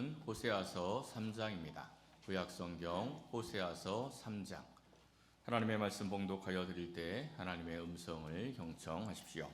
말씀은 호세아서 3장입니다. 구약성경 호세아서 3장. 하나님의 말씀 봉독하여 드릴 때 하나님의 음성을 경청하십시오.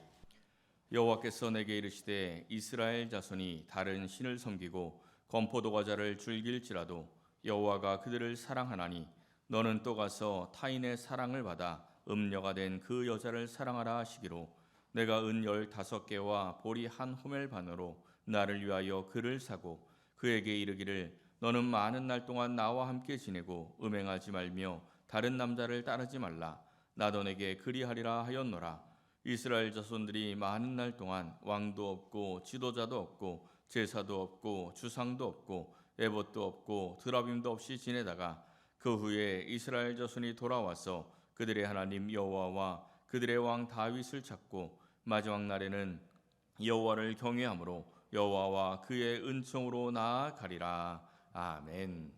여호와께서 내게 이르시되 이스라엘 자손이 다른 신을 섬기고 건포도 과자를 즐길지라도 여호와가 그들을 사랑하나니 너는 또 가서 타인의 사랑을 받아 음녀가 된 그 여자를 사랑하라 하시기로 내가 은 15개와 보리 한 호멜 반으로 나를 위하여 그를 사고 그에게 이르기를 너는 많은 날 동안 나와 함께 지내고 음행하지 말며 다른 남자를 따르지 말라. 나도 내게 그리하리라 하였노라. 이스라엘 자손들이 많은 날 동안 왕도 없고 지도자도 없고 제사도 없고 주상도 없고 에봇도 없고 드라빔도 없이 지내다가 그 후에 이스라엘 자손이 돌아와서 그들의 하나님 여호와와 그들의 왕 다윗을 찾고 마지막 날에는 여호와를 경외함으로 여호와와 그의 은총으로 나아가리라. 아멘.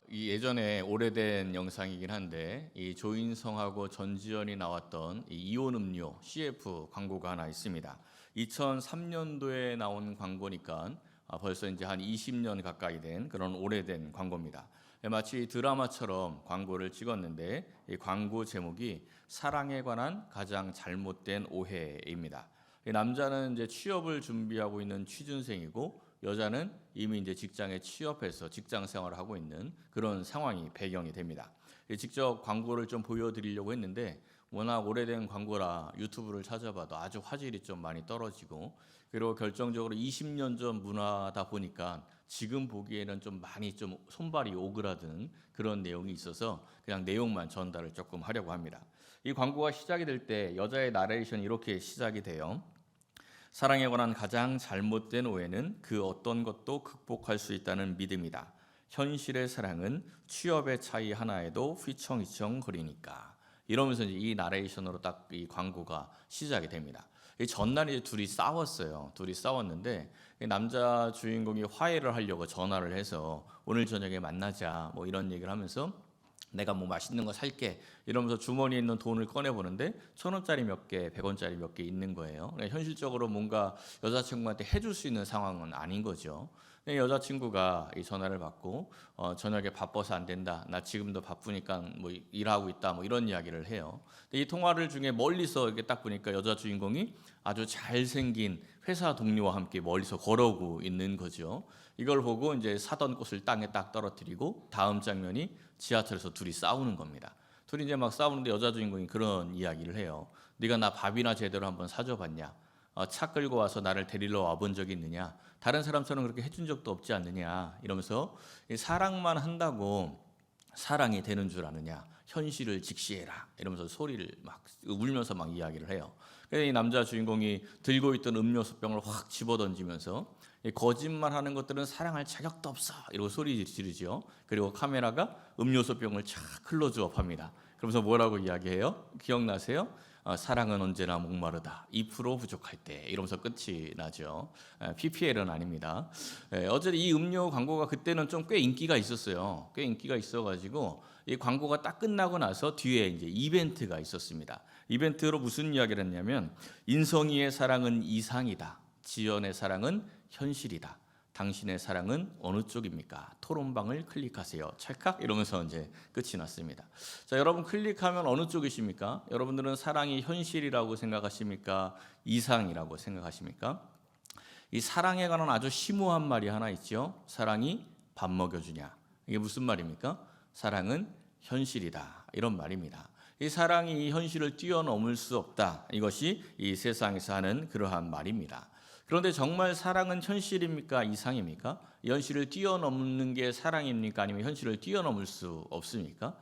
이 예전에 오래된 영상이긴 한데 이 조인성하고 전지현이 나왔던 이 이온 음료 CF 광고가 하나 있습니다. 2003년도에 나온 광고니까 벌써 이제 한 20년 가까이 된 그런 오래된 광고입니다. 마치 드라마처럼 광고를 찍었는데 이 광고 제목이 사랑에 관한 가장 잘못된 오해입니다. 남자는 이제 취업을 준비하고 있는 취준생이고 여자는 이미 이제 직장에 취업해서 직장 생활을 하고 있는 그런 상황이 배경이 됩니다. 직접 광고를 좀 보여드리려고 했는데 워낙 오래된 광고라 유튜브를 찾아봐도 아주 화질이 좀 많이 떨어지고 그리고 결정적으로 20년 전 문화다 보니까 지금 보기에는 좀 많이 좀 손발이 오그라드는 그런 내용이 있어서 그냥 내용만 전달을 조금 하려고 합니다. 이 광고가 시작이 될 때 여자의 나레이션이 이렇게 시작이 돼요. 사랑에 관한 가장 잘못된 오해는 그 어떤 것도 극복할 수 있다는 믿음이다. 현실의 사랑은 취업의 차이 하나에도 휘청휘청 거리니까. 이러면서 이제 이 나레이션으로 딱 이 광고가 시작이 됩니다. 이 전날에 둘이 싸웠어요. 둘이 싸웠는데 남자 주인공이 화해를 하려고 전화를 해서 오늘 저녁에 만나자 뭐 이런 얘기를 하면서 내가 뭐 맛있는 거 살게 이러면서 주머니에 있는 돈을 꺼내보는데 1,000원짜리 몇 개, 100원짜리 몇 개 있는 거예요. 현실적으로 뭔가 여자친구한테 해줄 수 있는 상황은 아닌 거죠. 여자친구가 이 전화를 받고 저녁에 바빠서 안 된다. 나 지금도 바쁘니까 뭐 일하고 있다. 뭐 이런 이야기를 해요. 이 통화를 중에 멀리서 이렇게 딱 보니까 여자 주인공이 아주 잘생긴 회사 동료와 함께 멀리서 걸어오고 있는 거죠. 이걸 보고 이제 사던 꽃을 땅에 딱 떨어뜨리고 다음 장면이 지하철에서 둘이 싸우는 겁니다. 둘이 이제 막 싸우는데 여자 주인공이 그런 이야기를 해요. 네가 나 밥이나 제대로 한번 사줘봤냐? 차 끌고 와서 나를 데리러 와본 적이 있느냐? 다른 사람처럼 그렇게 해준 적도 없지 않느냐? 이러면서 사랑만 한다고 사랑이 되는 줄 아느냐? 현실을 직시해라. 이러면서 소리를 막 울면서 막 이야기를 해요. 그래서 이 남자 주인공이 들고 있던 음료수 병을 확 집어던지면서 거짓말하는 것들은 사랑할 자격도 없어. 이러고 소리 지르죠. 그리고 카메라가 음료수 병을 착 클로즈업합니다. 그러면서 뭐라고 이야기해요? 기억나세요? 사랑은 언제나 목마르다. 2% 부족할 때 이러면서 끝이 나죠. PPL은 아닙니다. 어쨌든 이 음료 광고가 그때는 좀 꽤 인기가 있었어요. 꽤 인기가 있어가지고 이 광고가 딱 끝나고 나서 뒤에 이제 이벤트가 있었습니다. 이벤트로 무슨 이야기를 했냐면 인성이의 사랑은 이상이다. 지연의 사랑은 현실이다. 당신의 사랑은 어느 쪽입니까? 토론방을 클릭하세요. 찰칵 이러면서 이제 끝이 났습니다. 자, 여러분 클릭하면 어느 쪽이십니까? 여러분들은 사랑이 현실이라고 생각하십니까? 이상이라고 생각하십니까? 이 사랑에 관한 아주 심오한 말이 하나 있죠. 사랑이 밥 먹여주냐? 이게 무슨 말입니까? 사랑은 현실이다. 이런 말입니다. 이 사랑이 이 현실을 뛰어넘을 수 없다. 이것이 이 세상에서 하는 그러한 말입니다. 그런데 정말 사랑은 현실입니까? 이상입니까? 현실을 뛰어넘는 게 사랑입니까? 아니면 현실을 뛰어넘을 수 없습니까?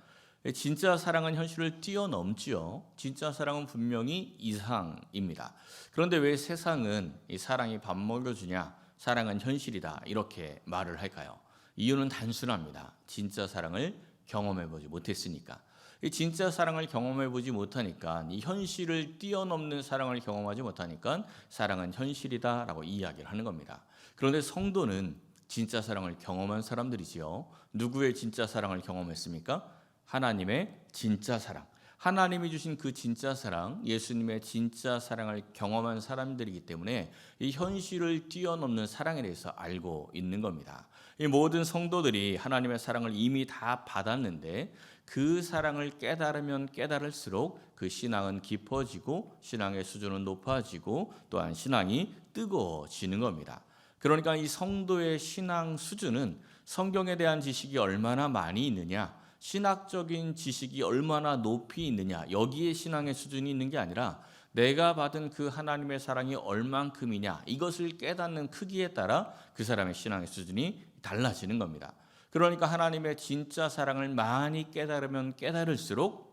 진짜 사랑은 현실을 뛰어넘지요. 진짜 사랑은 분명히 이상입니다. 그런데 왜 세상은 이 사랑이 밥 먹여주냐? 사랑은 현실이다. 이렇게 말을 할까요? 이유는 단순합니다. 진짜 사랑을 경험해보지 못했으니까. 이 진짜 사랑을 경험해보지 못하니까 이 현실을 뛰어넘는 사랑을 경험하지 못하니까 사랑은 현실이다라고 이야기를 하는 겁니다. 그런데 성도는 진짜 사랑을 경험한 사람들이지요. 누구의 진짜 사랑을 경험했습니까? 하나님의 진짜 사랑. 하나님이 주신 그 진짜 사랑, 예수님의 진짜 사랑을 경험한 사람들이기 때문에 이 현실을 뛰어넘는 사랑에 대해서 알고 있는 겁니다. 이 모든 성도들이 하나님의 사랑을 이미 다 받았는데 그 사랑을 깨달으면 깨달을수록 그 신앙은 깊어지고 신앙의 수준은 높아지고 또한 신앙이 뜨거워지는 겁니다. 그러니까 이 성도의 신앙 수준은 성경에 대한 지식이 얼마나 많이 있느냐, 신학적인 지식이 얼마나 높이 있느냐, 여기에 신앙의 수준이 있는 게 아니라 내가 받은 그 하나님의 사랑이 얼만큼이냐, 이것을 깨닫는 크기에 따라 그 사람의 신앙의 수준이 달라지는 겁니다. 그러니까 하나님의 진짜 사랑을 많이 깨달으면 깨달을수록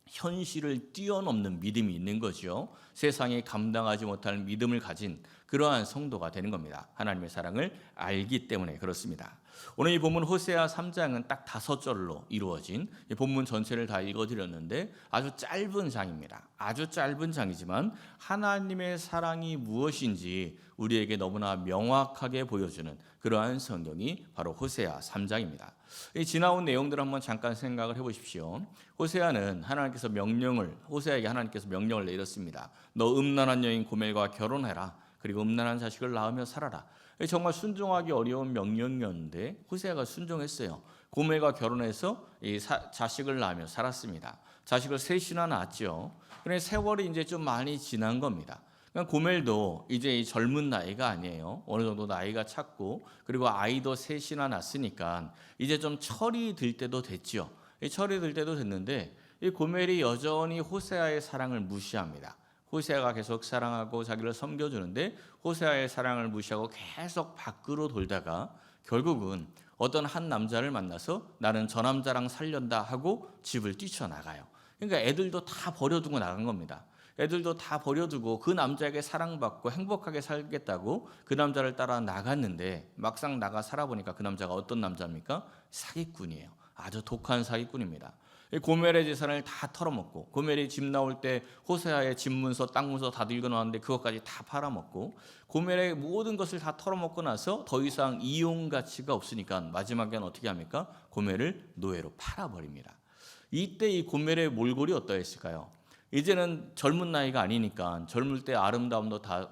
현실을 뛰어넘는 믿음이 있는 거죠. 세상에 감당하지 못할 믿음을 가진 그러한 성도가 되는 겁니다. 하나님의 사랑을 알기 때문에 그렇습니다. 오늘 이 본문 호세아 3장은 딱 5절로 이루어진 이 본문 전체를 다 읽어드렸는데 아주 짧은 장입니다. 아주 짧은 장이지만 하나님의 사랑이 무엇인지 우리에게 너무나 명확하게 보여주는 그러한 성경이 바로 호세아 3장입니다. 이 지나온 내용들을 한번 잠깐 생각을 해보십시오. 호세아에게 하나님께서 명령을 내렸습니다. 너 음란한 여인 고멜과 결혼해라. 그리고 음란한 자식을 낳으며 살아라. 정말 순종하기 어려운 명령이었는데 호세아가 순종했어요. 고멜과 결혼해서 자식을 낳으며 살았습니다. 자식을 셋이나 낳았죠. 그런데 세월이 이제 좀 많이 지난 겁니다. 그러니까 고멜도 이제 젊은 나이가 아니에요. 어느 정도 나이가 찼고 그리고 아이도 셋이나 낳았으니까 이제 좀 철이 들 때도 됐죠. 철이 들 때도 됐는데 이 고멜이 여전히 호세아의 사랑을 무시합니다. 호세아가 계속 사랑하고 자기를 섬겨주는데 호세아의 사랑을 무시하고 계속 밖으로 돌다가 결국은 어떤 한 남자를 만나서 나는 저 남자랑 살련다 하고 집을 뛰쳐나가요. 그러니까 애들도 다 버려두고 나간 겁니다. 애들도 다 버려두고 그 남자에게 사랑받고 행복하게 살겠다고 그 남자를 따라 나갔는데 막상 나가 살아보니까 그 남자가 어떤 남자입니까? 사기꾼이에요. 아주 독한 사기꾼입니다. 고멜의 재산을 다 털어먹고 고멜이 집 나올 때 호세아의 집 문서, 땅 문서 다 들고 나왔는데 그것까지 다 팔아먹고 고멜의 모든 것을 다 털어먹고 나서 더 이상 이용 가치가 없으니까 마지막에는 어떻게 합니까? 고멜을 노예로 팔아버립니다. 이때 이 고멜의 몰골이 어떠했을까요? 이제는 젊은 나이가 아니니까 젊을 때 아름다움도 다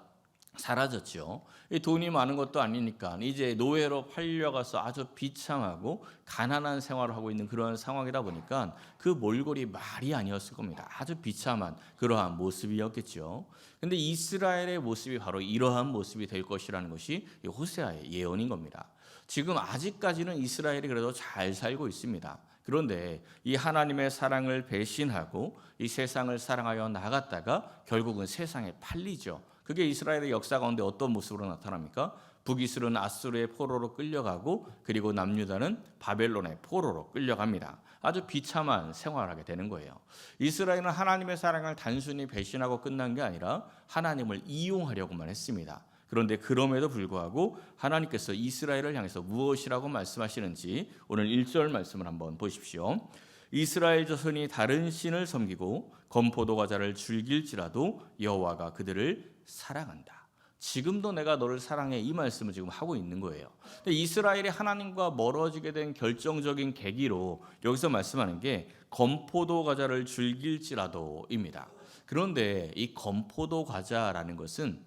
사라졌죠. 돈이 많은 것도 아니니까 이제 노예로 팔려가서 아주 비참하고 가난한 생활을 하고 있는 그런 상황이다 보니까 그 몰골이 말이 아니었을 겁니다. 아주 비참한 그러한 모습이었겠죠. 그런데 이스라엘의 모습이 바로 이러한 모습이 될 것이라는 것이 호세아의 예언인 겁니다. 지금 아직까지는 이스라엘이 그래도 잘 살고 있습니다. 그런데 이 하나님의 사랑을 배신하고 이 세상을 사랑하여 나갔다가 결국은 세상에 팔리죠. 그게 이스라엘의 역사 가운데 어떤 모습으로 나타납니까? 북이스라엘은 아수르의 포로로 끌려가고 그리고 남유다는 바벨론의 포로로 끌려갑니다. 아주 비참한 생활을 하게 되는 거예요. 이스라엘은 하나님의 사랑을 단순히 배신하고 끝난 게 아니라 하나님을 이용하려고만 했습니다. 그런데 그럼에도 불구하고 하나님께서 이스라엘을 향해서 무엇이라고 말씀하시는지 오늘 1절 말씀을 한번 보십시오. 이스라엘 자손이 다른 신을 섬기고 건포도 과자를 즐길지라도 여호와가 그들을 사랑한다. 지금도 내가 너를 사랑해, 이 말씀을 지금 하고 있는 거예요. 근데 이스라엘이 하나님과 멀어지게 된 결정적인 계기로 여기서 말씀하는 게 건포도 과자를 즐길지라도입니다. 그런데 이 건포도 과자라는 것은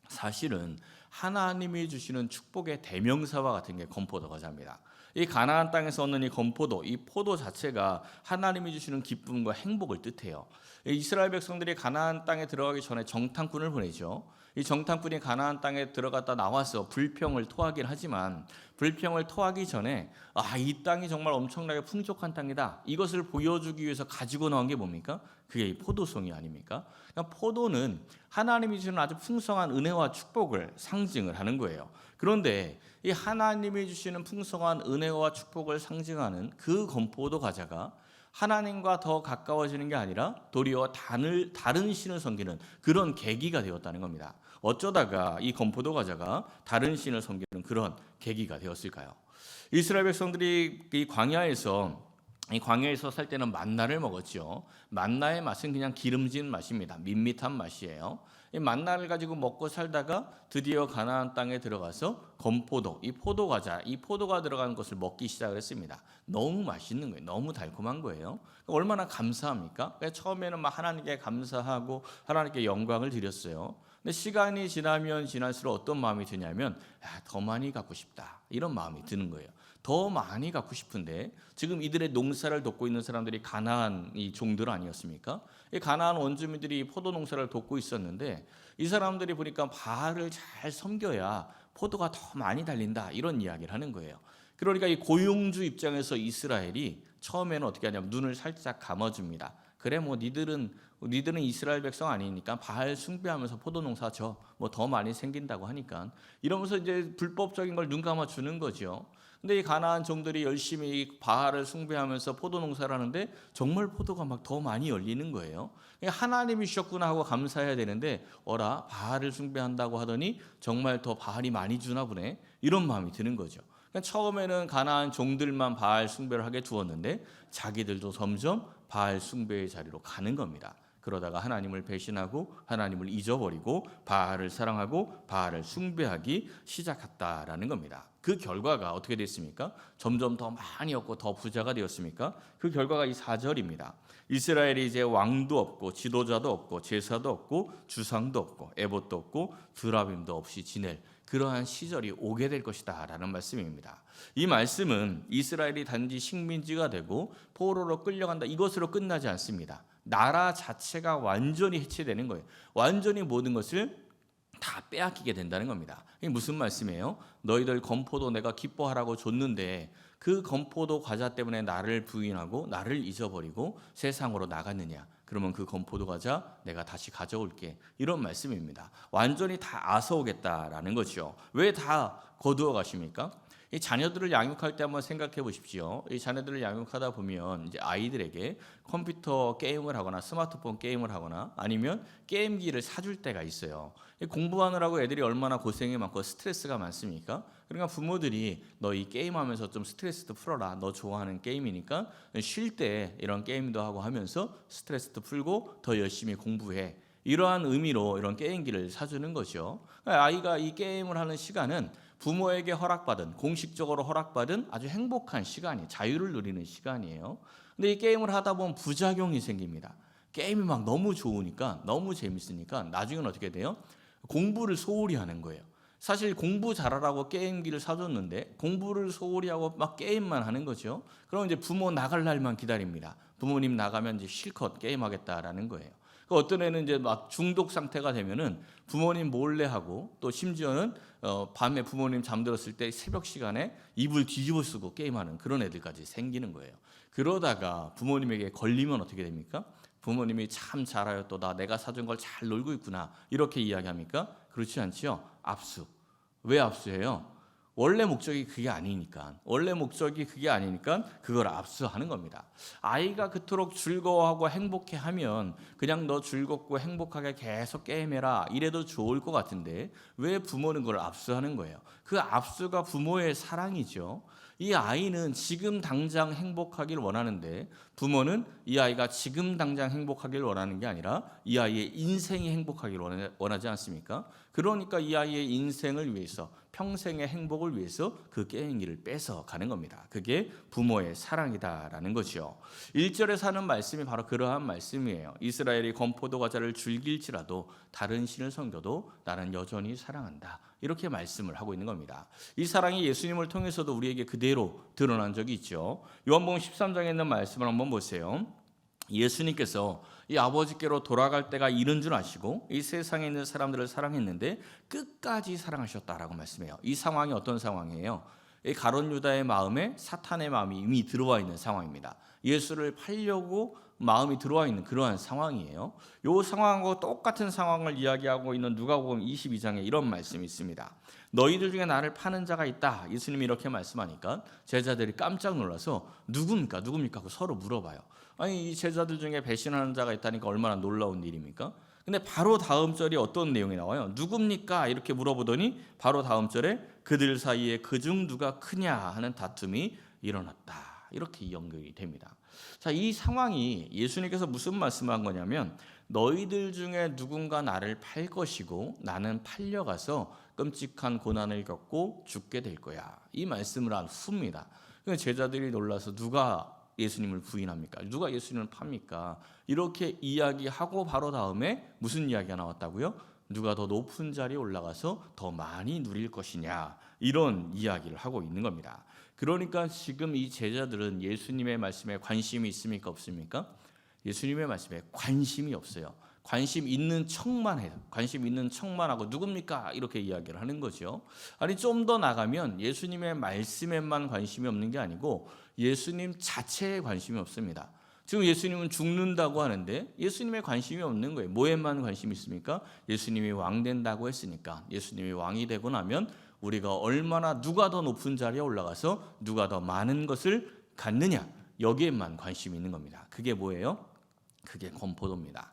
사실은 하나님이 주시는 축복의 대명사와 같은 게 건포도 과자입니다. 이 가나안 땅에서 얻는 이 건포도, 이 포도 자체가 하나님이 주시는 기쁨과 행복을 뜻해요. 이스라엘 백성들이 가나안 땅에 들어가기 전에 정탐꾼을 보내죠. 이 정탐꾼이 가나안 땅에 들어갔다 나와서 불평을 토하긴 하지만 불평을 토하기 전에 이 땅이 정말 엄청나게 풍족한 땅이다, 이것을 보여주기 위해서 가지고 나온 게 뭡니까? 그게 이 포도송이 아닙니까? 그러니까 포도는 하나님이 주시는 아주 풍성한 은혜와 축복을 상징을 하는 거예요. 그런데 이 하나님이 주시는 풍성한 은혜와 축복을 상징하는 그 건포도 과자가 하나님과 더 가까워지는 게 아니라 도리어 다른 신을 섬기는 그런 계기가 되었다는 겁니다. 어쩌다가 이 건포도 과자가 다른 신을 섬기는 그런 계기가 되었을까요? 이스라엘 백성들이 이 광야에서 살 때는 만나를 먹었죠. 만나의 맛은 그냥 기름진 맛입니다. 밋밋한 맛이에요. 이 만나를 가지고 먹고 살다가 드디어 가나안 땅에 들어가서 건포도, 이 포도과자, 이 포도가 들어가는 것을 먹기 시작을 했습니다. 너무 맛있는 거예요. 너무 달콤한 거예요. 얼마나 감사합니까? 처음에는 막 하나님께 감사하고 하나님께 영광을 드렸어요. 근데 시간이 지나면 지날수록 어떤 마음이 드냐면 더 많이 갖고 싶다, 이런 마음이 드는 거예요. 더 많이 갖고 싶은데 지금 이들의 농사를 돕고 있는 사람들이 가나안 이 종들 아니었습니까? 이 가나안 원주민들이 포도 농사를 돕고 있었는데 이 사람들이 보니까 바알을 잘 섬겨야 포도가 더 많이 달린다, 이런 이야기를 하는 거예요. 그러니까 이 고용주 입장에서 이스라엘이 처음에는 어떻게 하냐면 눈을 살짝 감아줍니다. 그래, 뭐 니들은 이스라엘 백성 아니니까 바알 숭배하면서 포도 농사 줘, 뭐 더 많이 생긴다고 하니까, 이러면서 이제 불법적인 걸 눈 감아 주는 거죠. 근데 이 가나안 종들이 열심히 바알을 숭배하면서 포도 농사를 하는데 정말 포도가 막 더 많이 열리는 거예요. 하나님이 주셨구나 하고 감사해야 되는데 어라, 바알을 숭배한다고 하더니 정말 더 바알이 많이 주나 보네, 이런 마음이 드는 거죠. 처음에는 가나안 종들만 바알 숭배를 하게 두었는데 자기들도 점점 바알 숭배의 자리로 가는 겁니다. 그러다가 하나님을 배신하고 하나님을 잊어버리고 바알을 사랑하고 바알을 숭배하기 시작했다라는 겁니다. 그 결과가 어떻게 됐습니까? 점점 더 많이 얻고 더 부자가 되었습니까? 그 결과가 이 4절입니다. 이스라엘이 이제 왕도 없고 지도자도 없고 제사도 없고 주상도 없고 에봇도 없고 드라빔도 없이 지낼 그러한 시절이 오게 될 것이다 라는 말씀입니다. 이 말씀은 이스라엘이 단지 식민지가 되고 포로로 끌려간다, 이것으로 끝나지 않습니다. 나라 자체가 완전히 해체되는 거예요. 완전히 모든 것을 다 빼앗기게 된다는 겁니다. 이게 무슨 말씀이에요? 너희들 건포도 내가 기뻐하라고 줬는데 그 건포도 과자 때문에 나를 부인하고 나를 잊어버리고 세상으로 나갔느냐? 그러면 그 건포도 과자 내가 다시 가져올게, 이런 말씀입니다. 완전히 다 앗아오겠다라는 거죠. 왜 다 거두어 가십니까? 이 자녀들을 양육할 때 한번 생각해 보십시오. 이 자녀들을 양육하다 보면 이제 아이들에게 컴퓨터 게임을 하거나 스마트폰 게임을 하거나 아니면 게임기를 사줄 때가 있어요. 공부하느라고 애들이 얼마나 고생이 많고 스트레스가 많습니까? 그러니까 부모들이 너 이 게임하면서 좀 스트레스도 풀어라, 너 좋아하는 게임이니까 쉴 때 이런 게임도 하고 하면서 스트레스도 풀고 더 열심히 공부해, 이러한 의미로 이런 게임기를 사주는 거죠. 아이가 이 게임을 하는 시간은 부모에게 허락받은, 공식적으로 허락받은 아주 행복한 시간이에요. 자유를 누리는 시간이에요. 근데 이 게임을 하다 보면 부작용이 생깁니다. 게임이 막 너무 좋으니까, 너무 재밌으니까 나중에는 어떻게 돼요? 공부를 소홀히 하는 거예요. 사실 공부 잘하라고 게임기를 사줬는데 공부를 소홀히 하고 막 게임만 하는 거죠. 그럼 이제 부모 나갈 날만 기다립니다. 부모님 나가면 이제 실컷 게임하겠다라는 거예요. 어떤 애는 이제 막 중독 상태가 되면은 부모님 몰래 하고, 또 심지어는 밤에 부모님 잠들었을 때 새벽 시간에 이불 뒤집어 쓰고 게임하는 그런 애들까지 생기는 거예요. 그러다가 부모님에게 걸리면 어떻게 됩니까? 부모님이 참 잘하여 또다, 내가 사준 걸 잘 놀고 있구나, 이렇게 이야기합니까? 그렇지 않지요. 압수. 왜 압수해요? 원래 목적이 그게 아니니까. 원래 목적이 그게 아니니까 그걸 압수하는 겁니다. 아이가 그토록 즐거워하고 행복해하면 그냥 너 즐겁고 행복하게 계속 게임해라, 이래도 좋을 것 같은데 왜 부모는 그걸 압수하는 거예요? 그 압수가 부모의 사랑이죠. 이 아이는 지금 당장 행복하길 원하는데 부모는 이 아이가 지금 당장 행복하길 원하는 게 아니라 이 아이의 인생이 행복하길 원하지 않습니까? 그러니까 이 아이의 인생을 위해서, 평생의 행복을 위해서 그 게임기를 뺏어 가는 겁니다. 그게 부모의 사랑이다라는 거죠. 1절에서 하는 말씀이 바로 그러한 말씀이에요. 이스라엘이 건포도 과자를 즐길지라도 다른 신을 섬겨도 나는 여전히 사랑한다, 이렇게 말씀을 하고 있는 겁니다. 이 사랑이 예수님을 통해서도 우리에게 그대로 드러난 적이 있죠. 요한복음 13장에 있는 말씀을 한번 보세요. 예수님께서 이 아버지께로 돌아갈 때가 이른 줄 아시고 이 세상에 있는 사람들을 사랑했는데 끝까지 사랑하셨다라고 말씀해요. 이 상황이 어떤 상황이에요? 이 가룟 유다의 마음에 사탄의 마음이 이미 들어와 있는 상황입니다. 예수를 팔려고 마음이 들어와 있는 그러한 상황이에요. 이 상황하고 똑같은 상황을 이야기하고 있는 누가복음 22장에 이런 말씀이 있습니다. 너희들 중에 나를 파는 자가 있다, 예수님이 이렇게 말씀하니까 제자들이 깜짝 놀라서 누굽니까 하고 서로 물어봐요. 아니, 이 제자들 중에 배신하는 자가 있다니까 얼마나 놀라운 일입니까? 근데 바로 다음 절이 어떤 내용이 나와요? 누굽니까? 이렇게 물어보더니 바로 다음 절에 그들 사이에 그중 누가 크냐 하는 다툼이 일어났다, 이렇게 연결이 됩니다. 자, 이 상황이 예수님께서 무슨 말씀한 거냐면 너희들 중에 누군가 나를 팔 것이고 나는 팔려가서 끔찍한 고난을 겪고 죽게 될 거야. 이 말씀을 한 후입니다. 제자들이 놀라서 누가 예수님을 부인합니까? 누가 예수님을 팝니까? 이렇게 이야기하고 바로 다음에 무슨 이야기가 나왔다고요? 누가 더 높은 자리에 올라가서 더 많이 누릴 것이냐, 이런 이야기를 하고 있는 겁니다. 그러니까 지금 이 제자들은 예수님의 말씀에 관심이 있습니까? 없습니까? 예수님의 말씀에 관심이 없어요. 관심 있는 척만 해요. 관심 있는 척만 하고 누굽니까? 이렇게 이야기를 하는 거죠. 아니, 좀 더 나가면 예수님의 말씀에만 관심이 없는 게 아니고 예수님 자체에 관심이 없습니다. 지금 예수님은 죽는다고 하는데 예수님에 관심이 없는 거예요. 뭐에만 관심이 있습니까? 예수님이 왕 된다고 했으니까. 예수님이 왕이 되고 나면 우리가 얼마나 누가 더 높은 자리에 올라가서 누가 더 많은 것을 갖느냐, 여기에만 관심이 있는 겁니다. 그게 뭐예요? 그게 건포도입니다.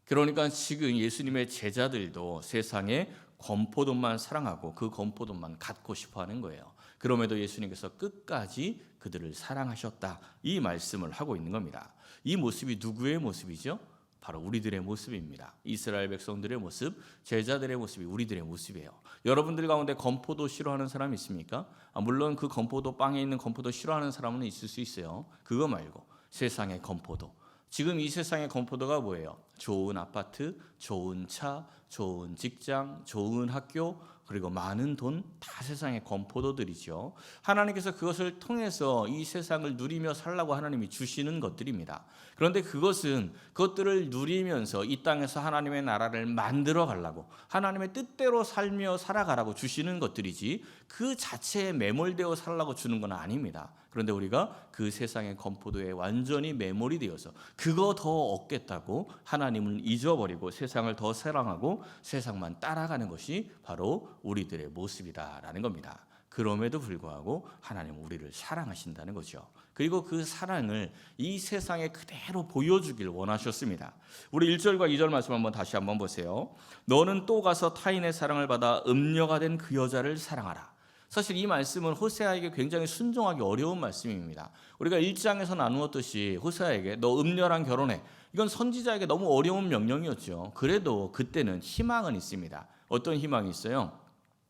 그러니까 지금 예수님의 제자들도 세상에 건포도만 사랑하고 그 건포도만 갖고 싶어 하는 거예요. 그럼에도 예수님께서 끝까지 그들을 사랑하셨다, 이 말씀을 하고 있는 겁니다. 이 모습이 누구의 모습이죠? 바로 우리들의 모습입니다. 이스라엘 백성들의 모습, 제자들의 모습이 우리들의 모습이에요. 여러분들 가운데 건포도 싫어하는 사람이 있습니까? 물론 그 건포도 빵에 있는 건포도 싫어하는 사람은 있을 수 있어요. 그거 말고 세상의 건포도. 지금 이 세상의 건포도가 뭐예요? 좋은 아파트, 좋은 차, 좋은 직장, 좋은 학교, 그리고 많은 돈, 다 세상의 건포도들이죠. 하나님께서 그것을 통해서 이 세상을 누리며 살라고 하나님이 주시는 것들입니다. 그런데 그것들을 누리면서 이 땅에서 하나님의 나라를 만들어 가려고, 하나님의 뜻대로 살며 살아가라고 주시는 것들이지 그 자체에 매몰되어 살라고 주는 건 아닙니다. 그런데 우리가 그 세상의 건포도에 완전히 매몰이 되어서 그거 더 얻겠다고 하나님을 잊어버리고 세상을 더 사랑하고 세상만 따라가는 것이 바로 우리들의 모습이다라는 겁니다. 그럼에도 불구하고 하나님은 우리를 사랑하신다는 거죠. 그리고 그 사랑을 이 세상에 그대로 보여주길 원하셨습니다. 우리 1절과 2절 말씀 다시 한번 보세요. 너는 또 가서 타인의 사랑을 받아 음녀가 된 그 여자를 사랑하라. 사실 이 말씀은 호세아에게 굉장히 순종하기 어려운 말씀입니다. 우리가 1장에서 나누었듯이 호세아에게 너 음녀랑 결혼해, 이건 선지자에게 너무 어려운 명령이었죠. 그래도 그때는 희망은 있습니다. 어떤 희망이 있어요?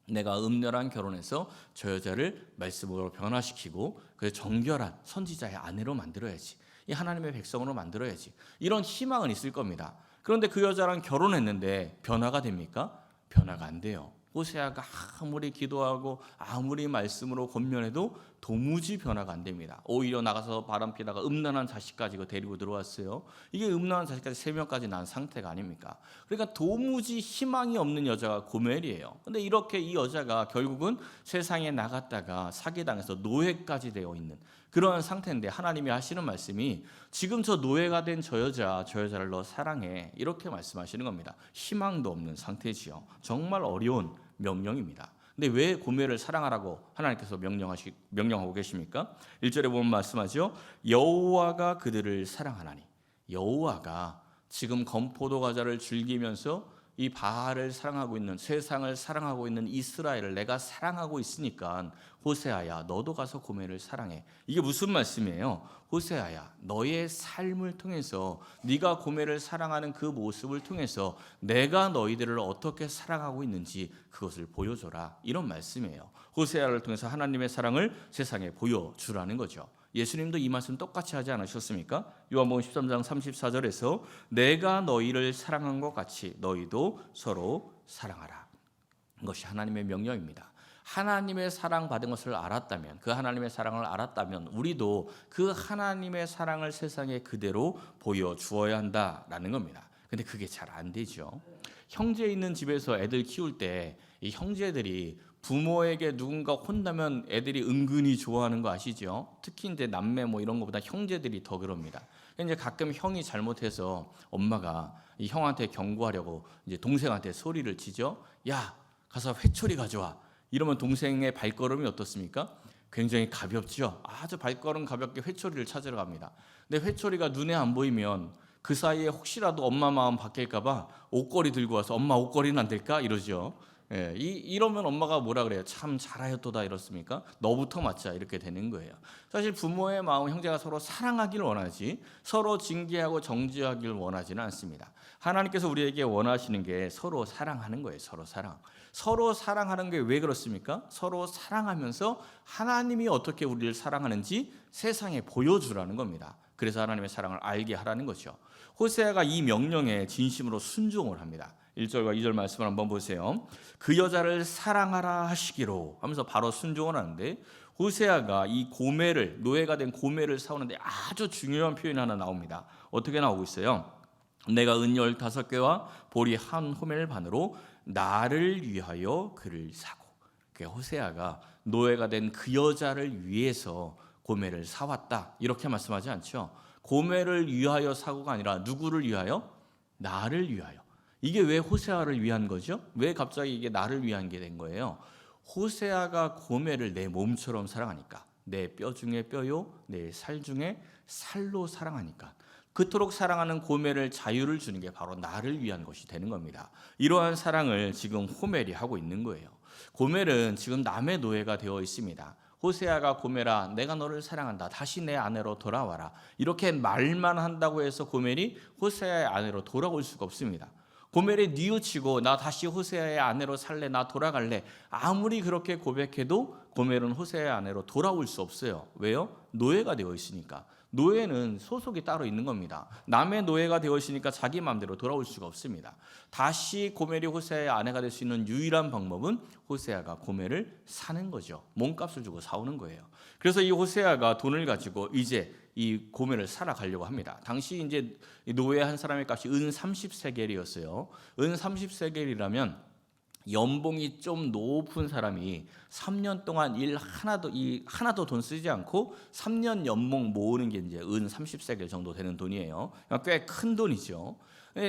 내가 음녀랑 결혼해서 저 여자를 말씀으로 변화시키고 그 정결한 선지자의 아내로 만들어야지, 이 하나님의 백성으로 만들어야지, 이런 희망은 있을 겁니다. 그런데 그 여자랑 결혼했는데 변화가 됩니까? 변화가 안 돼요. 호세아가 아무리 기도하고 아무리 말씀으로 권면해도 도무지 변화가 안 됩니다. 오히려 나가서 바람피다가 음란한 자식까지 데리고 들어왔어요. 이게 음란한 자식까지 3명까지 난 상태가 아닙니까? 그러니까 도무지 희망이 없는 여자가 고멜이에요. 근데 이렇게 이 여자가 결국은 세상에 나갔다가 사기당해서 노예까지 되어 있는 그런 상태인데 하나님이 하시는 말씀이 지금 저 노예가 된 저 여자를 너 사랑해, 이렇게 말씀하시는 겁니다. 희망도 없는 상태지요. 정말 어려운 명령입니다. 근데 왜 고멜을 사랑하라고 하나님께서 명령하고 계십니까? 1절에 보면 말씀하죠. 여호와가 그들을 사랑하나니. 여호와가 지금 건포도 과자를 즐기면서 이 바알을 사랑하고 있는, 세상을 사랑하고 있는 이스라엘을 내가 사랑하고 있으니까 호세아야 너도 가서 고멜을 사랑해. 이게 무슨 말씀이에요? 호세아야 너의 삶을 통해서, 네가 고멜을 사랑하는 그 모습을 통해서 내가 너희들을 어떻게 사랑하고 있는지 그것을 보여줘라, 이런 말씀이에요. 호세아를 통해서 하나님의 사랑을 세상에 보여주라는 거죠. 예수님도 이 말씀 똑같이 하지 않으셨습니까? 요한복음 13장 34절에서 내가 너희를 사랑한 것 같이 너희도 서로 사랑하라. 이것이 하나님의 명령입니다. 하나님의 사랑받은 것을 알았다면, 그 하나님의 사랑을 알았다면 우리도 그 하나님의 사랑을 세상에 그대로 보여주어야 한다라는 겁니다. 근데 그게 잘 안 되죠. 형제 있는 집에서 애들 키울 때 이 형제들이 부모에게 누군가 혼나면 애들이 은근히 좋아하는 거 아시죠? 특히 이제 남매 이런 것보다 형제들이 더 그럽니다. 이제 가끔 형이 잘못해서 엄마가 이 형한테 경고하려고 이제 동생한테 소리를 치죠. 야, 가서 회초리 가져와. 이러면 동생의 발걸음이 어떻습니까? 굉장히 가볍죠. 아주 발걸음 가볍게 회초리를 찾으러 갑니다. 근데 회초리가 눈에 안 보이면 그 사이에 혹시라도 엄마 마음 바뀔까 봐 옷걸이 들고 와서 엄마 옷걸이는 안 될까? 이러죠. 예, 이러면 엄마가 뭐라 그래요? 참 잘하였도다 이렇습니까? 너부터 맞자 이렇게 되는 거예요. 사실 부모의 마음, 형제가 서로 사랑하길 원하지 서로 징계하고 정죄하길 원하지는 않습니다. 하나님께서 우리에게 원하시는 게 서로 사랑하는 거예요. 서로 사랑. 서로 사랑하는 게 왜 그렇습니까? 서로 사랑하면서 하나님이 어떻게 우리를 사랑하는지 세상에 보여주라는 겁니다. 그래서 하나님의 사랑을 알게 하라는 거죠. 호세아가 이 명령에 진심으로 순종을 합니다. 1절과 2절 말씀을 한번 보세요. 그 여자를 사랑하라 하시기로 하면서 바로 순종을 하는데, 호세아가 이 고멜을, 노예가 된 고멜을 사오는데 아주 중요한 표현이 하나 나옵니다. 어떻게 나오고 있어요? 내가 은 15개와 보리 한 호멜 반으로 나를 위하여 그를 사고. 호세아가 노예가 된 그 여자를 위해서 고멜을 사왔다 이렇게 말씀하지 않죠. 고멜을 위하여 사고가 아니라 누구를 위하여? 나를 위하여. 이게 왜 호세아를 위한 거죠? 왜 갑자기 이게 나를 위한 게 된 거예요? 호세아가 고멜을 내 몸처럼 사랑하니까, 내 뼈 중에 뼈요, 내 살 중에 살로 사랑하니까, 그토록 사랑하는 고멜을 자유를 주는 게 바로 나를 위한 것이 되는 겁니다. 이러한 사랑을 지금 호멜이 하고 있는 거예요. 고멜은 지금 남의 노예가 되어 있습니다. 호세아가 고멜아, 내가 너를 사랑한다, 다시 내 아내로 돌아와라, 이렇게 말만 한다고 해서 고멜이 호세아의 아내로 돌아올 수가 없습니다. 고멜이 뉘우치고 나 다시 호세아의 아내로 살래, 나 돌아갈래, 아무리 그렇게 고백해도 고멜은 호세아의 아내로 돌아올 수 없어요. 왜요? 노예가 되어 있으니까. 노예는 소속이 따로 있는 겁니다. 남의 노예가 되어 있으니까 자기 마음대로 돌아올 수가 없습니다. 다시 고멜이 호세아의 아내가 될 수 있는 유일한 방법은 호세아가 고멜을 사는 거죠. 몸값을 주고 사오는 거예요. 그래서 이 호세아가 돈을 가지고 이제 이 고멜을 살아가려고 합니다. 당시 이제 노예 한 사람의 값이 은 30세겔이었어요. 은 30세겔이라면 연봉이 좀 높은 사람이 3년 동안 하나도 돈 쓰지 않고 3년 연봉 모으는 게 이제 은 30세겔 정도 되는 돈이에요. 꽤 큰 돈이죠.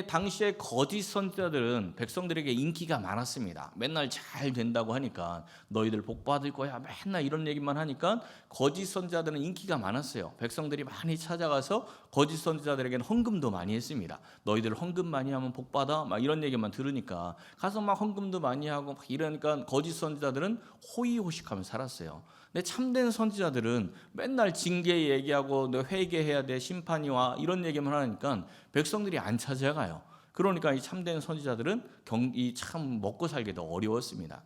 당시에 거짓 선지자들은 백성들에게 인기가 많았습니다. 맨날 잘 된다고 하니까 너희들 복 받을 거야, 맨날 이런 얘기만 하니까 거짓 선지자들은 인기가 많았어요. 백성들이 많이 찾아가서 거짓 선지자들에게는 헌금도 많이 했습니다. 너희들 헌금 많이 하면 복 받아, 막 이런 얘기만 들으니까 가서 막 헌금도 많이 하고 막 이러니까 거짓 선지자들은 호의호식하며 살았어요. 근데 참된 선지자들은 맨날 징계 얘기하고 너 회개해야 돼, 심판이 와, 이런 얘기만 하니까 백성들이 안 찾아가요. 그러니까 이 참된 선지자들은 참 먹고 살기도 어려웠습니다.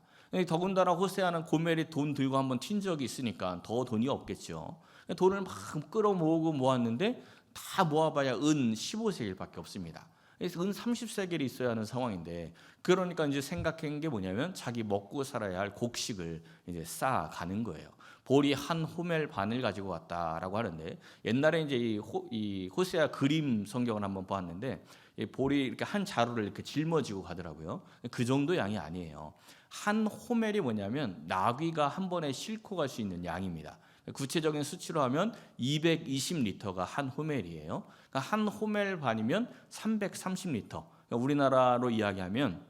더군다나 호세아는 고멜이 돈 들고 한번 튄 적이 있으니까 더 돈이 없겠죠. 돈을 막 끌어모으고 모았는데 다 모아봐야 은 15세겔밖에 없습니다. 그래서 은 30세겔이 있어야 하는 상황인데, 그러니까 이제 생각한 게 뭐냐면 자기 먹고 살아야 할 곡식을 이제 쌓아가는 거예요. 보리 한 호멜 반을 가지고 왔다라고 하는데, 옛날에 이제 이 호세아 그림 성경을 한번 보았는데, 이 보리 이렇게 한 자루를 이렇게 짊어지고 가더라고요. 그 정도 양이 아니에요. 한 호멜이 뭐냐면 나귀가 한 번에 싣고 갈 수 있는 양입니다. 구체적인 수치로 하면 220리터가 한 호멜이에요. 그러니까 한 호멜 반이면 330리터. 그러니까 우리나라로 이야기하면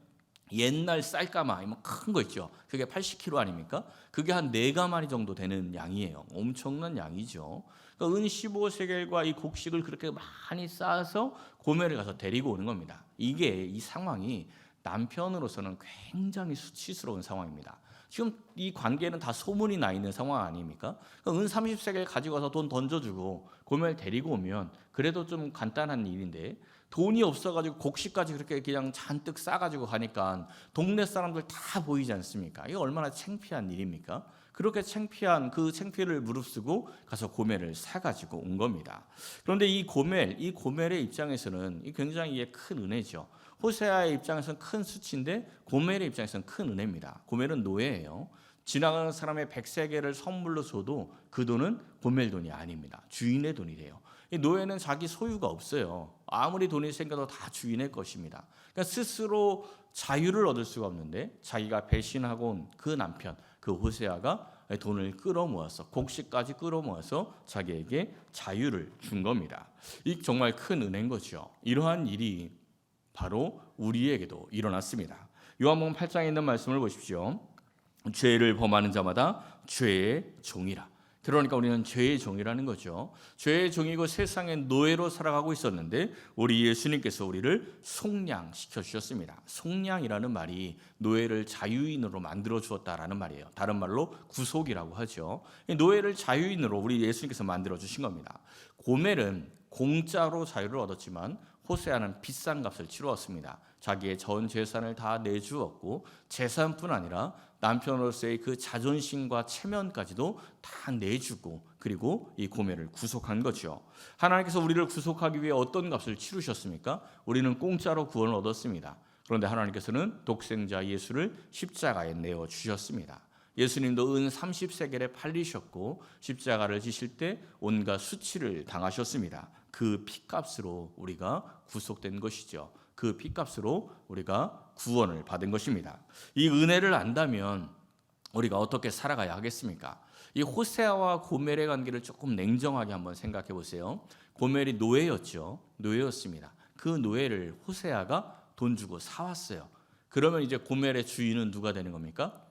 옛날 쌀가마 큰 거 있죠. 그게 80kg 아닙니까? 그게 한 4가마리 정도 되는 양이에요. 엄청난 양이죠. 그러니까 은 15세겔과 이 곡식을 그렇게 많이 쌓아서 고멜을 가서 데리고 오는 겁니다. 이 상황이 남편으로서는 굉장히 수치스러운 상황입니다. 지금 이 관계는 다 소문이 나 있는 상황 아닙니까? 은 30세겔 가지고 와서 돈 던져주고 고멜 데리고 오면 그래도 좀 간단한 일인데, 돈이 없어가지고 곡식까지 그렇게 그냥 잔뜩 싸가지고 가니까 동네 사람들 다 보이지 않습니까? 이게 얼마나 창피한 일입니까? 그렇게 창피한 그 창피를 무릅쓰고 가서 고멜을 사가지고 온 겁니다. 그런데 이 고멜의 입장에서는 굉장히 큰 은혜죠. 호세아의 입장에서는 큰 수치인데 고멜의 입장에서는 큰 은혜입니다. 고멜은 노예예요. 지나가는 사람의 100세겔을 선물로 줘도 그 돈은 고멜 돈이 아닙니다. 주인의 돈이래요. 이 노예는 자기 소유가 없어요. 아무리 돈이 생겨도 다 주인의 것입니다. 그러니까 스스로 자유를 얻을 수가 없는데 자기가 배신하고 온 그 남편, 그 호세아가 돈을 끌어모아서 곡식까지 끌어모아서 자기에게 자유를 준 겁니다. 이 정말 큰 은혜인 거죠. 이러한 일이 바로 우리에게도 일어났습니다. 요한복음 8장에 있는 말씀을 보십시오. 죄를 범하는 자마다 죄의 종이라. 그러니까 우리는 죄의 종이라는 거죠. 죄의 종이고 세상의 노예로 살아가고 있었는데 우리 예수님께서 우리를 속량시켜 주셨습니다. 속량이라는 말이 노예를 자유인으로 만들어 주었다라는 말이에요. 다른 말로 구속이라고 하죠. 노예를 자유인으로 우리 예수님께서 만들어 주신 겁니다. 고멜은 공짜로 자유를 얻었지만 호세아는 비싼 값을 치루었습니다. 자기의 전 재산을 다 내주었고 재산뿐 아니라 남편으로서의 그 자존심과 체면까지도 다 내주고 그리고 이 고멜을 구속한 거죠. 하나님께서 우리를 구속하기 위해 어떤 값을 치르셨습니까? 우리는 공짜로 구원을 얻었습니다. 그런데 하나님께서는 독생자 예수를 십자가에 내어 주셨습니다. 예수님도 은 30세겔에 팔리셨고 십자가를 지실 때 온갖 수치를 당하셨습니다. 그 피값으로 우리가 구속된 것이죠. 그 피값으로 우리가 구원을 받은 것입니다. 이 은혜를 안다면 우리가 어떻게 살아가야 하겠습니까? 이 호세아와 고멜의 관계를 조금 냉정하게 한번 생각해 보세요. 고멜이 노예였죠. 노예였습니다. 그 노예를 호세아가 돈 주고 사왔어요. 그러면 이제 고멜의 주인은 누가 되는 겁니까?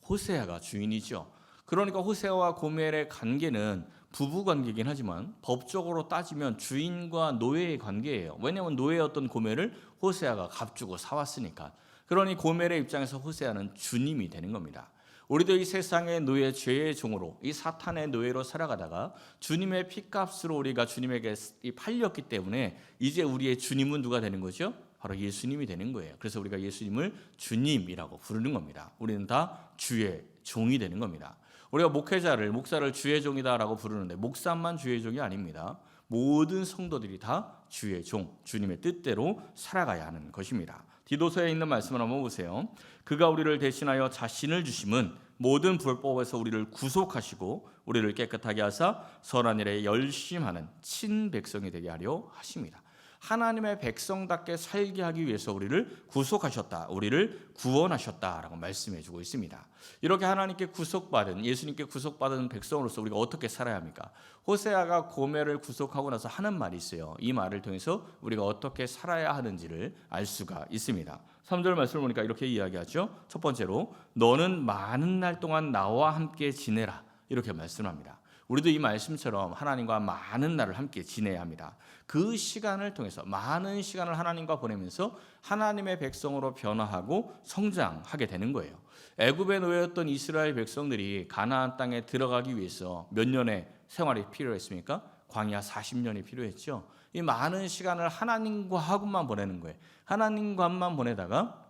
호세아가 주인이죠. 그러니까 호세아와 고멜의 관계는 부부 관계이긴 하지만 법적으로 따지면 주인과 노예의 관계예요. 왜냐하면 노예였던 고멜을 호세아가 값주고 사왔으니까. 그러니 고멜의 입장에서 호세아는 주님이 되는 겁니다. 우리도 이 세상의 노예, 죄의 종으로 이 사탄의 노예로 살아가다가 주님의 피값으로 우리가 주님에게 팔렸기 때문에 이제 우리의 주님은 누가 되는 거죠? 바로 예수님이 되는 거예요. 그래서 우리가 예수님을 주님이라고 부르는 겁니다. 우리는 다 주의 종이 되는 겁니다. 우리가 목사를 주의 종이다라고 부르는데 목사만 주의 종이 아닙니다. 모든 성도들이 다 주의 종, 주님의 뜻대로 살아가야 하는 것입니다. 디도서에 있는 말씀을 한번 보세요. 그가 우리를 대신하여 자신을 주심은 모든 불법에서 우리를 구속하시고 우리를 깨끗하게 하사 선한 일에 열심하는 친백성이 되게 하려 하십니다. 하나님의 백성답게 살게 하기 위해서 우리를 구속하셨다, 우리를 구원하셨다라고 말씀해 주고 있습니다. 이렇게 하나님께 구속받은, 예수님께 구속받은 백성으로서 우리가 어떻게 살아야 합니까? 호세아가 고멜을 구속하고 나서 하는 말이 있어요. 이 말을 통해서 우리가 어떻게 살아야 하는지를 알 수가 있습니다. 3절 말씀을 보니까 이렇게 이야기하죠. 첫 번째로 너는 많은 날 동안 나와 함께 지내라, 이렇게 말씀합니다. 우리도 이 말씀처럼 하나님과 많은 날을 함께 지내야 합니다. 그 시간을 통해서 많은 시간을 하나님과 보내면서 하나님의 백성으로 변화하고 성장하게 되는 거예요. 애굽의 노예였던 이스라엘 백성들이 가나안 땅에 들어가기 위해서 몇 년의 생활이 필요했습니까? 광야 40년이 필요했죠. 이 많은 시간을 하나님과 하고만 보내는 거예요. 하나님과만 보내다가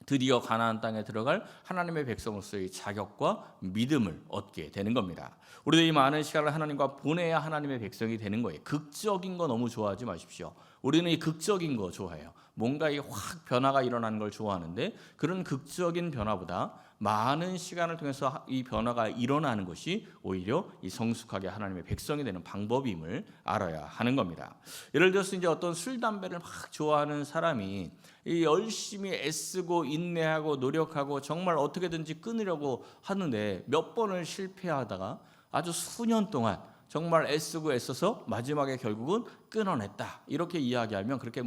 드디어 가나안 땅에 들어갈 하나님의 백성으로서의 자격과 믿음을 얻게 되는 겁니다. 우리도 이 많은 시간을 하나님과 보내야 하나님의 백성이 되는 거예요. 극적인 거 너무 좋아하지 마십시오. 우리는 이 극적인 거 좋아해요. 뭔가 이 확 변화가 일어나는 걸 좋아하는데 그런 극적인 변화보다 많은 시간을 통해서 이 변화가 일어나는 것이 오히려 이 성숙하게 하나님의 백성이 되는 방법임을 알아야 하는 겁니다. 예를 들어서 이제 어떤 술, 담배를 막 좋아하는 사람이 이 열심히 애쓰고 인내하고 노력하고 정말 어떻게든지 끊으려고 하는데 몇 번을 실패하다가 아주 수년 동안 정말 애쓰고 애써서 마지막에 결국은 끊어냈다, 이렇게 이야기하면 그렇게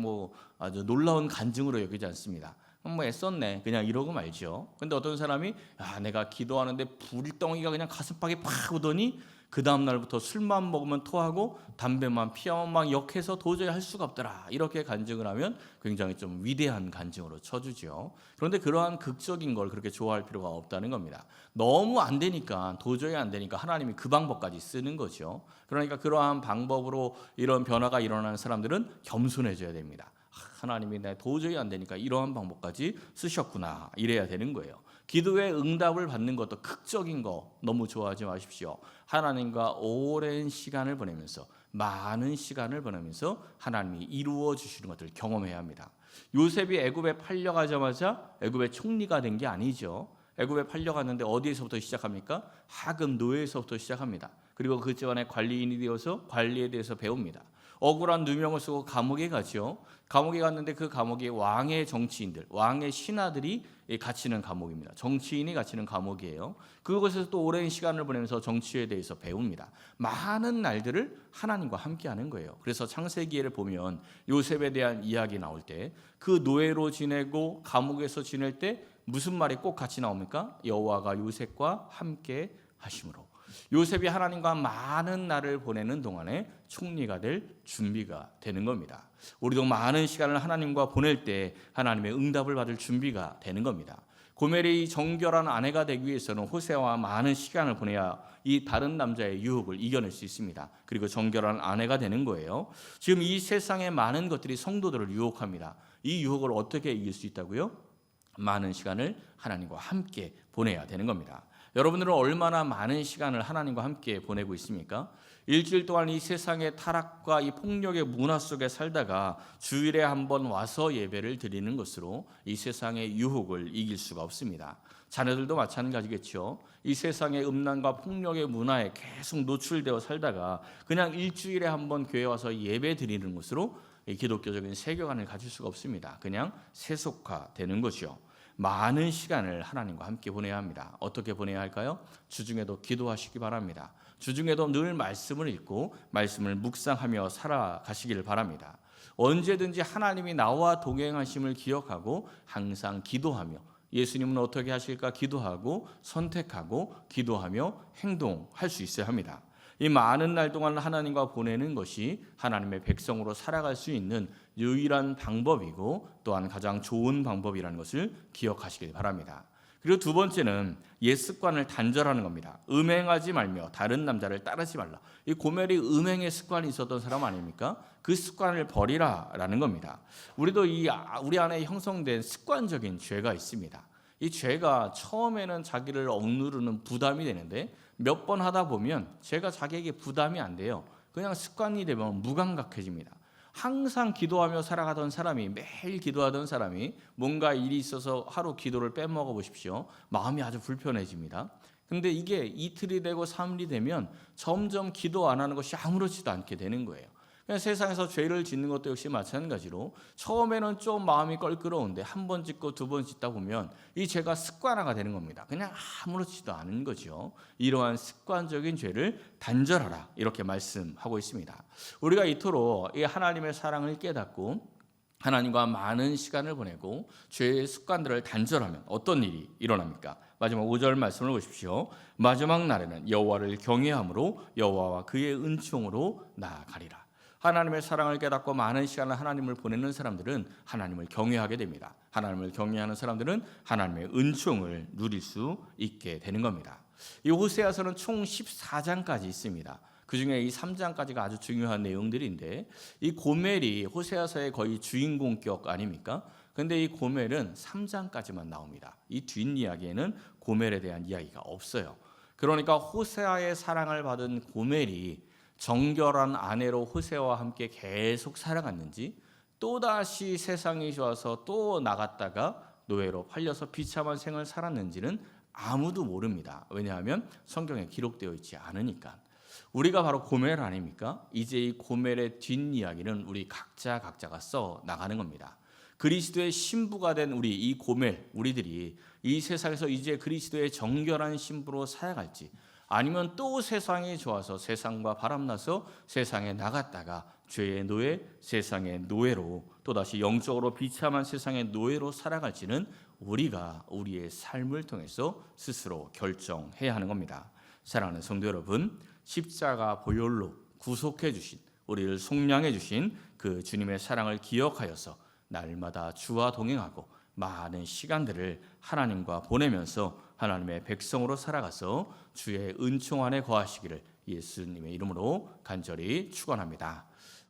아주 놀라운 간증으로 여기지 않습니다. 애썼네, 그냥 이러고 말죠. 근데 어떤 사람이 내가 기도하는데 불덩이가 그냥 가슴팍에 팍 오더니 그 다음 날부터 술만 먹으면 토하고 담배만 피하면 막 역해서 도저히 할 수가 없더라, 이렇게 간증을 하면 굉장히 좀 위대한 간증으로 쳐주죠. 그런데 그러한 극적인 걸 그렇게 좋아할 필요가 없다는 겁니다. 너무 안 되니까, 도저히 안 되니까 하나님이 그 방법까지 쓰는 거죠. 그러니까 그러한 방법으로 이런 변화가 일어나는 사람들은 겸손해져야 됩니다. 하나님이 내 도저히 안 되니까 이러한 방법까지 쓰셨구나, 이래야 되는 거예요. 기도의 응답을 받는 것도 극적인 거 너무 좋아하지 마십시오. 하나님과 오랜 시간을 보내면서, 많은 시간을 보내면서 하나님이 이루어 주시는 것들을 경험해야 합니다. 요셉이 애굽에 팔려가자마자 애굽의 총리가 된 게 아니죠. 애굽에 팔려갔는데 어디에서부터 시작합니까? 하금 노예에서부터 시작합니다. 그리고 그 집안의 관리인이 되어서 관리에 대해서 배웁니다. 억울한 누명을 쓰고 감옥에 가죠. 감옥에 갔는데 그 감옥이 왕의 정치인들, 왕의 신하들이 갇히는 감옥입니다. 정치인이 갇히는 감옥이에요. 그곳에서 또 오랜 시간을 보내면서 정치에 대해서 배웁니다. 많은 날들을 하나님과 함께하는 거예요. 그래서 창세기를 보면 요셉에 대한 이야기 나올 때 그 노예로 지내고 감옥에서 지낼 때 무슨 말이 꼭 같이 나옵니까? 여호와가 요셉과 함께 하심으로. 요셉이 하나님과 많은 날을 보내는 동안에 총리가 될 준비가 되는 겁니다. 우리도 많은 시간을 하나님과 보낼 때 하나님의 응답을 받을 준비가 되는 겁니다. 고멜이 정결한 아내가 되기 위해서는 호세아와 많은 시간을 보내야 이 다른 남자의 유혹을 이겨낼 수 있습니다. 그리고 정결한 아내가 되는 거예요. 지금 이 세상의 많은 것들이 성도들을 유혹합니다. 이 유혹을 어떻게 이길 수 있다고요? 많은 시간을 하나님과 함께 보내야 되는 겁니다. 여러분들은 얼마나 많은 시간을 하나님과 함께 보내고 있습니까? 일주일 동안 이 세상의 타락과 이 폭력의 문화 속에 살다가 주일에 한번 와서 예배를 드리는 것으로 이 세상의 유혹을 이길 수가 없습니다. 자녀들도 마찬가지겠죠. 이 세상의 음란과 폭력의 문화에 계속 노출되어 살다가 그냥 일주일에 한번 교회 와서 예배 드리는 것으로 이 기독교적인 세계관을 가질 수가 없습니다. 그냥 세속화되는 것이요. 많은 시간을 하나님과 함께 보내야 합니다. 어떻게 보내야 할까요? 주중에도 기도하시기 바랍니다. 주중에도 늘 말씀을 읽고 말씀을 묵상하며 살아가시기를 바랍니다. 언제든지 하나님이 나와 동행하심을 기억하고 항상 기도하며 예수님은 어떻게 하실까 기도하고 선택하고 기도하며 행동할 수 있어야 합니다. 이 많은 날 동안 하나님과 보내는 것이 하나님의 백성으로 살아갈 수 있는 유일한 방법이고 또한 가장 좋은 방법이라는 것을 기억하시길 바랍니다. 그리고 두 번째는 옛 습관을 단절하는 겁니다. 음행하지 말며 다른 남자를 따르지 말라. 이 고멜이 음행의 습관이 있었던 사람 아닙니까? 그 습관을 버리라라는 겁니다. 우리도 우리 안에 형성된 습관적인 죄가 있습니다. 이 죄가 처음에는 자기를 억누르는 부담이 되는데 몇 번 하다 보면 죄가 자기에게 부담이 안 돼요. 그냥 습관이 되면 무감각해집니다. 항상 기도하며 살아가던 사람이 매일 기도하던 사람이 뭔가 일이 있어서 하루 기도를 빼먹어 보십시오. 마음이 아주 불편해집니다. 근데 이게 이틀이 되고 3일이 되면 점점 기도 안 하는 것이 아무렇지도 않게 되는 거예요. 그냥 세상에서 죄를 짓는 것도 역시 마찬가지로 처음에는 좀 마음이 껄끄러운데 한 번 짓고 두 번 짓다 보면 이 죄가 습관화가 되는 겁니다. 그냥 아무렇지도 않은 거죠. 이러한 습관적인 죄를 단절하라 이렇게 말씀하고 있습니다. 우리가 이토록 이 하나님의 사랑을 깨닫고 하나님과 많은 시간을 보내고 죄의 습관들을 단절하면 어떤 일이 일어납니까? 마지막 5절 말씀을 보십시오. 마지막 날에는 여호와를 경외함으로 여호와와 그의 은총으로 나아가리라. 하나님의 사랑을 깨닫고 많은 시간을 하나님을 보내는 사람들은 하나님을 경외하게 됩니다. 하나님을 경외하는 사람들은 하나님의 은총을 누릴 수 있게 되는 겁니다. 이 호세아서는 총 14장까지 있습니다. 그중에 이 3장까지가 아주 중요한 내용들인데 이 고멜이 호세아서의 거의 주인공격 아닙니까? 근데 이 고멜은 3장까지만 나옵니다. 이 뒷이야기에는 고멜에 대한 이야기가 없어요. 그러니까 호세아의 사랑을 받은 고멜이 정결한 아내로 호세아와 함께 계속 살아갔는지 또다시 세상이 좋아서 또 나갔다가 노예로 팔려서 비참한 생을 살았는지는 아무도 모릅니다. 왜냐하면 성경에 기록되어 있지 않으니까. 우리가 바로 고멜 아닙니까? 이제 이 고멜의 뒷이야기는 우리 각자가 써 나가는 겁니다. 그리스도의 신부가 된 우리 이 고멜 우리들이 이 세상에서 이제 그리스도의 정결한 신부로 살아갈지 아니면 또 세상이 좋아서 세상과 바람나서 세상에 나갔다가 죄의 노예, 세상의 노예로 또다시 영적으로 비참한 세상의 노예로 살아갈지는 우리가 우리의 삶을 통해서 스스로 결정해야 하는 겁니다. 사랑하는 성도 여러분, 십자가 보혈로 구속해 주신 우리를 속량해 주신 그 주님의 사랑을 기억하여서 날마다 주와 동행하고 많은 시간들을 하나님과 보내면서 하나님의 백성으로 살아가서 주의 은총 안에 거하시기를 예수님의 이름으로 간절히 축원합니다.